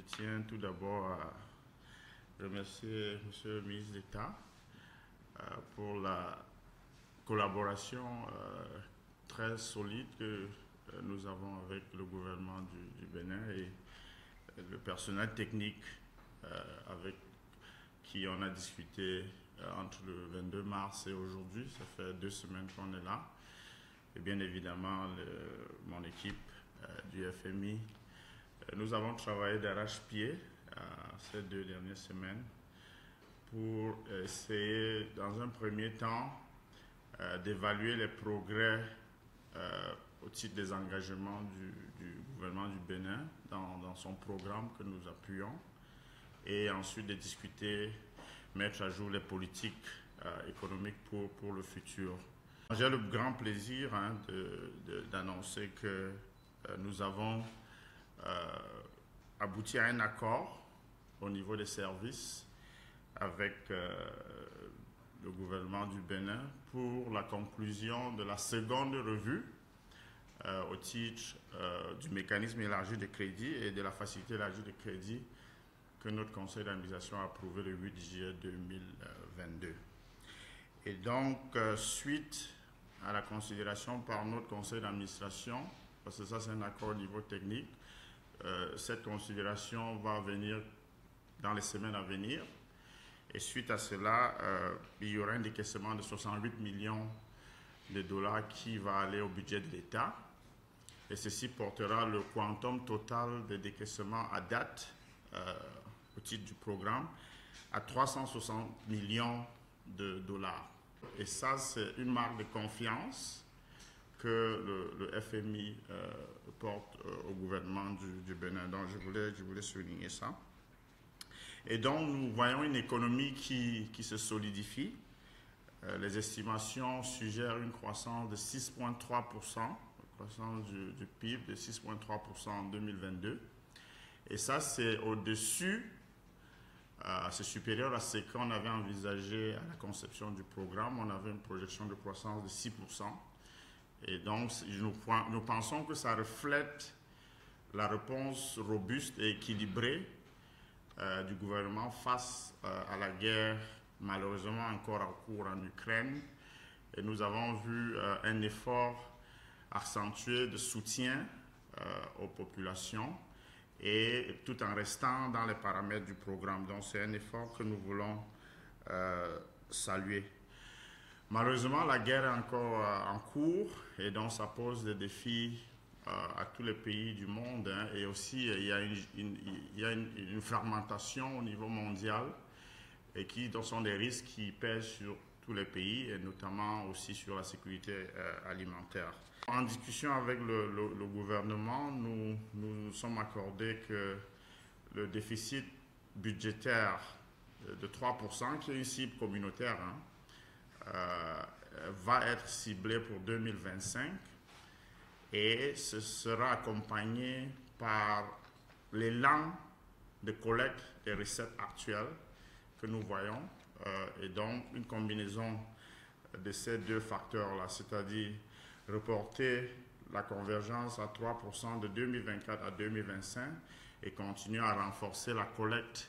tiens tout d'abord à remercier Monsieur le ministre d'État pour la collaboration très solide que nous avons avec le gouvernement du Bénin et le personnel technique avec qui on a discuté entre le 22 mars et aujourd'hui. Ça fait 2 semaines qu'on est là. Et bien évidemment, mon équipe du FMI, nous avons travaillé d'arrache-pied ces 2 dernières semaines pour essayer, dans un premier temps, d'évaluer les progrès au titre des engagements du gouvernement du Bénin dans son programme que nous appuyons, et ensuite de discuter, mettre à jour les politiques économiques pour le futur. J'ai le grand plaisir d'annoncer que nous avons abouti à un accord au niveau des services avec le gouvernement du Bénin pour la conclusion de la seconde revue au titre du mécanisme élargi de crédit et de la facilité élargie de crédit que notre conseil d'administration a approuvé le 8 juillet 2022. Et donc, suite à la considération par notre conseil d'administration, parce que ça c'est un accord au niveau technique, cette considération va venir dans les semaines à venir. Et suite à cela, il y aura un décaissement de 68 millions de dollars qui va aller au budget de l'État. Et ceci portera le quantum total de décaissement à date au titre du programme à 360 millions de dollars. Et ça, c'est une marque de confiance que le FMI porte au gouvernement du Bénin. Donc, je voulais souligner ça. Et donc, nous voyons une économie qui se solidifie. Les estimations suggèrent une croissance de 6,3%, croissance du PIB de 6,3% en 2022. Et ça, c'est au-dessus, c'est supérieur à ce qu'on avait envisagé à la conception du programme. On avait une projection de croissance de 6%. Et donc, nous pensons que ça reflète la réponse robuste et équilibrée du gouvernement face à la guerre malheureusement encore en cours en Ukraine. Et nous avons vu un effort accentué de soutien aux populations, et tout en restant dans les paramètres du programme. Donc c'est un effort que nous voulons saluer. Malheureusement, la guerre est encore en cours, et donc ça pose des défis à tous les pays du monde, hein, et aussi il y a une fragmentation au niveau mondial et dont sont des risques qui pèsent sur tous les pays, et notamment aussi sur la sécurité alimentaire. En discussion avec le gouvernement, nous nous sommes accordés que le déficit budgétaire de 3%, qui est une cible communautaire, va être ciblé pour 2025. Et ce sera accompagné par l'élan de collecte des recettes actuelles que nous voyons, et donc une combinaison de ces 2 facteurs-là, c'est-à-dire reporter la convergence à 3% de 2024 à 2025 et continuer à renforcer la collecte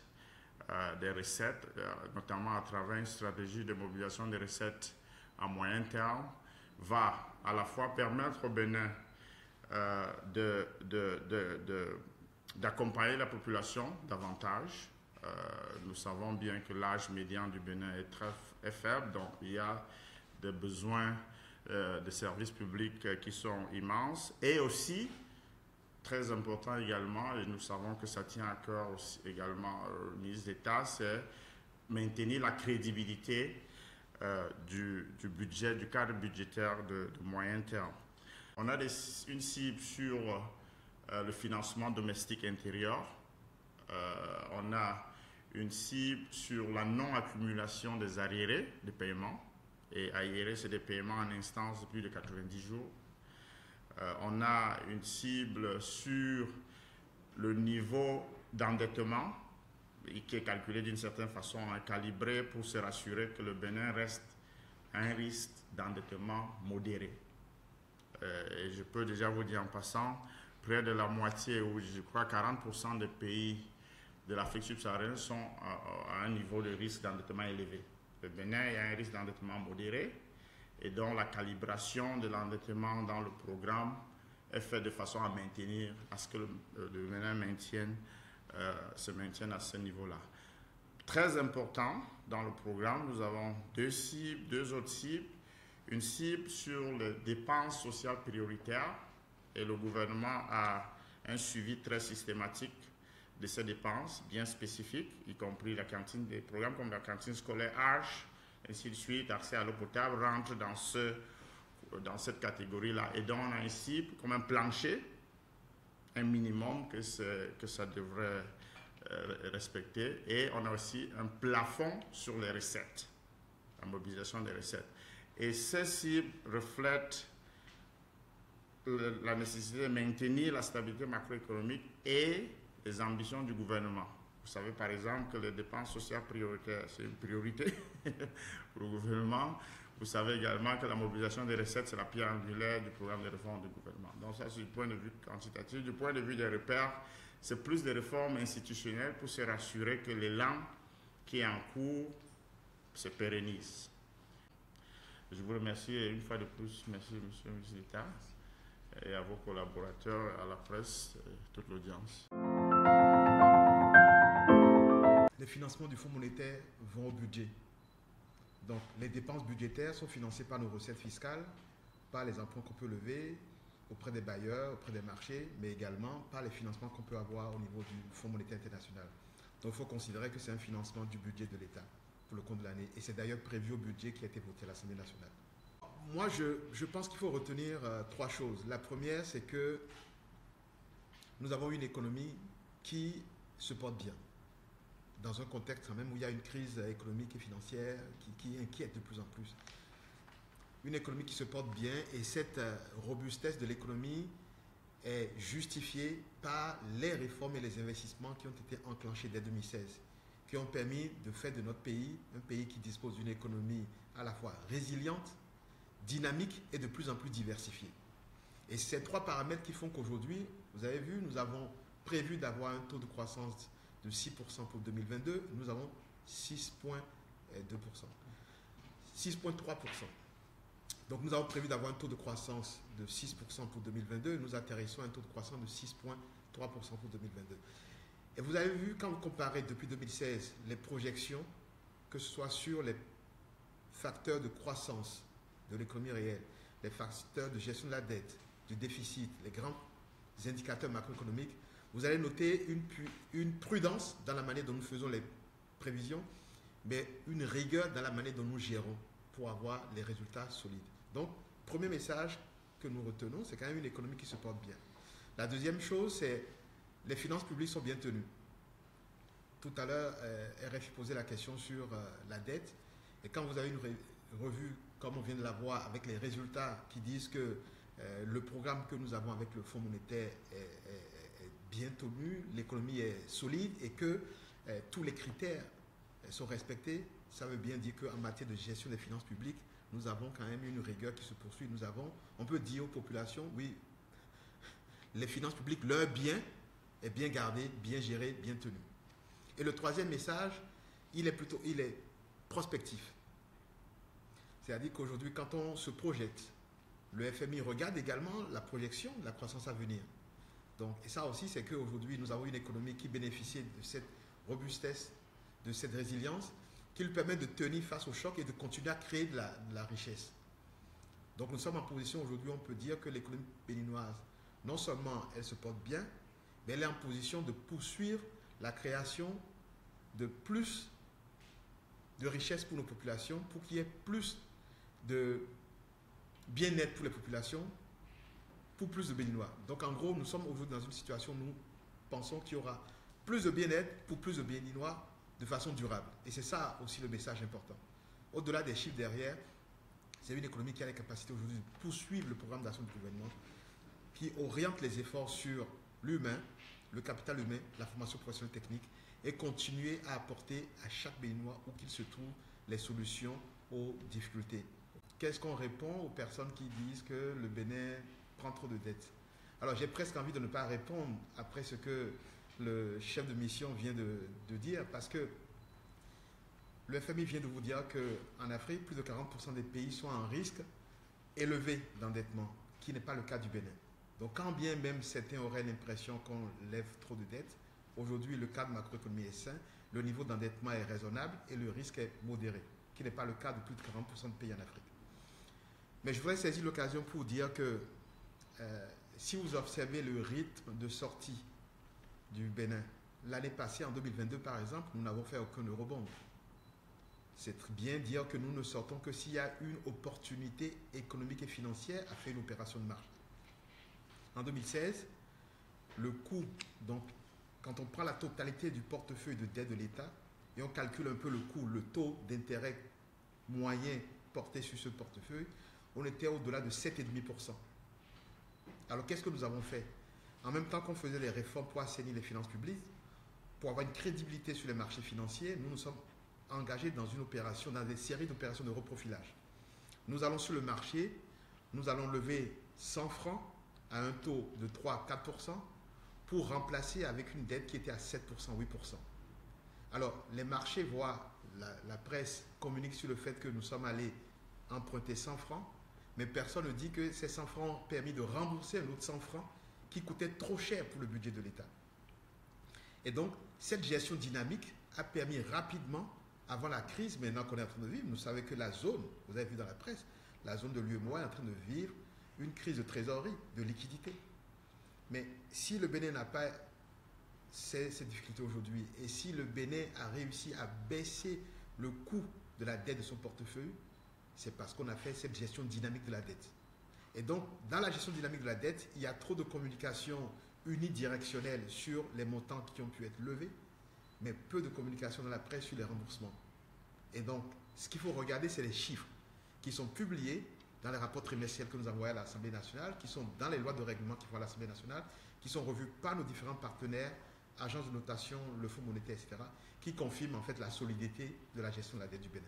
des recettes, notamment à travers une stratégie de mobilisation des recettes à moyen terme, va à la fois permettre au Bénin d'accompagner la population davantage. Nous savons bien que l'âge médian du Bénin est faible, donc il y a des besoins de services publics qui sont immenses, et aussi, très important également, et nous savons que ça tient à cœur aussi également au ministre d'État, c'est maintenir la crédibilité du budget, du cadre budgétaire de moyen terme. On a une cible sur le financement domestique intérieur. On a une cible sur la non-accumulation des arriérés de paiement. Et arriérés, c'est des paiements en instance de plus de 90 jours. On a une cible sur le niveau d'endettement, qui est calculé d'une certaine façon, calibré pour se rassurer que le Bénin reste à un risque d'endettement modéré. Et je peux déjà vous dire en passant, près de la moitié, ou je crois 40% des pays de l'Afrique subsaharienne sont à un niveau de risque d'endettement élevé. Le Bénin a un risque d'endettement modéré et dont la calibration de l'endettement dans le programme est faite de façon à maintenir, à ce que le Bénin se maintienne à ce niveau-là. Très important, dans le programme, nous avons deux autres cibles. Une cible sur les dépenses sociales prioritaires et le gouvernement a un suivi très systématique de ces dépenses bien spécifiques, y compris la cantine, des programmes comme la cantine scolaire Arche, ainsi de suite, accès à l'eau potable rentre dans cette catégorie-là. Et donc on a une cible comme un plancher, un minimum que ça devrait respecter, et on a aussi un plafond sur les recettes, la mobilisation des recettes. Et ces cibles reflètent la nécessité de maintenir la stabilité macroéconomique et les ambitions du gouvernement. Vous savez par exemple que les dépenses sociales prioritaires, c'est une priorité pour le gouvernement. Vous savez également que la mobilisation des recettes, c'est la pierre angulaire du programme de réforme du gouvernement. Donc ça, c'est du point de vue quantitatif. Du point de vue des repères, c'est plus des réformes institutionnelles pour se rassurer que l'élan qui est en cours se pérennise. Je vous remercie et une fois de plus, merci Monsieur le ministre d'État et à vos collaborateurs, à la presse, et toute l'audience. Les financements du Fonds monétaire vont au budget. Donc les dépenses budgétaires sont financées par nos recettes fiscales, par les emprunts qu'on peut lever auprès des bailleurs, auprès des marchés, mais également par les financements qu'on peut avoir au niveau du Fonds monétaire international. Donc il faut considérer que c'est un financement du budget de l'État pour le compte de l'année. Et c'est d'ailleurs prévu au budget qui a été voté à l'Assemblée nationale. Moi, je pense qu'il faut retenir trois choses. La première, c'est que nous avons une économie qui se porte bien, dans un contexte quand même où il y a une crise économique et financière qui inquiète de plus en plus. Une économie qui se porte bien, et cette robustesse de l'économie est justifiée par les réformes et les investissements qui ont été enclenchés dès 2016, qui ont permis de faire de notre pays un pays qui dispose d'une économie à la fois résiliente, dynamique et de plus en plus diversifiée. Et ces trois paramètres qui font qu'aujourd'hui, vous avez vu, nous avons prévu d'avoir un taux de croissance de 6% pour 2022, nous avons 6,2%, 6,3%. Donc nous avons prévu d'avoir un taux de croissance de 6% pour 2022, nous atterrissons à un taux de croissance de 6,3% pour 2022. Et vous avez vu, quand vous comparez depuis 2016 les projections, que ce soit sur les facteurs de croissance de l'économie réelle, les facteurs de gestion de la dette, du déficit, les grands indicateurs macroéconomiques, vous allez noter une prudence dans la manière dont nous faisons les prévisions, mais une rigueur dans la manière dont nous gérons pour avoir les résultats solides. Donc, premier message que nous retenons, c'est quand même une économie qui se porte bien. La deuxième chose, c'est les finances publiques sont bien tenues. Tout à l'heure, RFI posait la question sur la dette. Et quand vous avez une revue, comme on vient de la voir, avec les résultats qui disent que le programme que nous avons avec le Fonds monétaire est bien tenu, l'économie est solide et que tous les critères sont respectés, ça veut bien dire qu'en matière de gestion des finances publiques, nous avons quand même une rigueur qui se poursuit. On peut dire aux populations, oui, les finances publiques, leur bien est bien gardé, bien géré, bien tenu. Et le troisième message, il est prospectif. C'est-à-dire qu'aujourd'hui, quand on se projette, le FMI regarde également la projection de la croissance à venir. Donc, et ça aussi, c'est qu'aujourd'hui, nous avons une économie qui bénéficie de cette robustesse, de cette résilience, qui lui permet de tenir face au choc et de continuer à créer de la richesse. Donc, nous sommes en position aujourd'hui, on peut dire que l'économie béninoise, non seulement elle se porte bien, mais elle est en position de poursuivre la création de plus de richesses pour nos populations, pour qu'il y ait plus de bien-être pour les populations, pour plus de Béninois. Donc en gros, nous sommes aujourd'hui dans une situation où nous pensons qu'il y aura plus de bien-être pour plus de Béninois de façon durable. Et c'est ça aussi le message important. Au-delà des chiffres derrière, c'est une économie qui a la capacité aujourd'hui de poursuivre le programme d'action du gouvernement, qui oriente les efforts sur l'humain, le capital humain, la formation professionnelle technique, et continuer à apporter à chaque Béninois où qu'il se trouve les solutions aux difficultés. Qu'est-ce qu'on répond aux personnes qui disent que le Bénin prend trop de dettes? Alors j'ai presque envie de ne pas répondre après ce que le chef de mission vient de dire, parce que le FMI vient de vous dire qu'en Afrique, plus de 40% des pays sont en risque élevé d'endettement, qui n'est pas le cas du Bénin. Donc quand bien même certains auraient l'impression qu'on lève trop de dettes, aujourd'hui le cadre macroéconomique est sain, le niveau d'endettement est raisonnable et le risque est modéré, qui n'est pas le cas de plus de 40% de pays en Afrique. Mais je voudrais saisir l'occasion pour dire que si vous observez le rythme de sortie du Bénin, l'année passée, en 2022 par exemple, nous n'avons fait aucun eurobond. C'est bien dire que nous ne sortons que s'il y a une opportunité économique et financière à faire une opération de marché. En 2016, le coût, donc quand on prend la totalité du portefeuille de dette de l'État et on calcule un peu le coût, le taux d'intérêt moyen porté sur ce portefeuille, on était au-delà de 7,5%. Alors qu'est-ce que nous avons fait? En même temps qu'on faisait des réformes pour assainir les finances publiques, pour avoir une crédibilité sur les marchés financiers, nous nous sommes engagés dans une opération, dans des séries d'opérations de reprofilage. Nous allons sur le marché, nous allons lever 100 francs à un taux de 3 à 4% pour remplacer avec une dette qui était à 7%, 8%. Alors, les marchés voient, la presse communique sur le fait que nous sommes allés emprunter 100 francs, mais personne ne dit que ces 100 francs ont permis de rembourser un autre 100 francs qui coûtait trop cher pour le budget de l'État. Et donc, cette gestion dynamique a permis rapidement, avant la crise maintenant qu'on est en train de vivre, nous savons que la zone, vous avez vu dans la presse, la zone de l'UEMOA est en train de vivre une crise de trésorerie, de liquidité. Mais si le Bénin n'a pas ces difficultés aujourd'hui, et si le Bénin a réussi à baisser le coût de la dette de son portefeuille, c'est parce qu'on a fait cette gestion dynamique de la dette. Et donc, dans la gestion dynamique de la dette, il y a trop de communication unidirectionnelle sur les montants qui ont pu être levés, mais peu de communication dans la presse sur les remboursements. Et donc, ce qu'il faut regarder, c'est les chiffres qui sont publiés dans les rapports trimestriels que nous envoyons à l'Assemblée nationale, qui sont dans les lois de règlement qui vont à l'Assemblée nationale, qui sont revus par nos différents partenaires, agences de notation, le Fonds monétaire, etc., qui confirment en fait la solidité de la gestion de la dette du Bénin.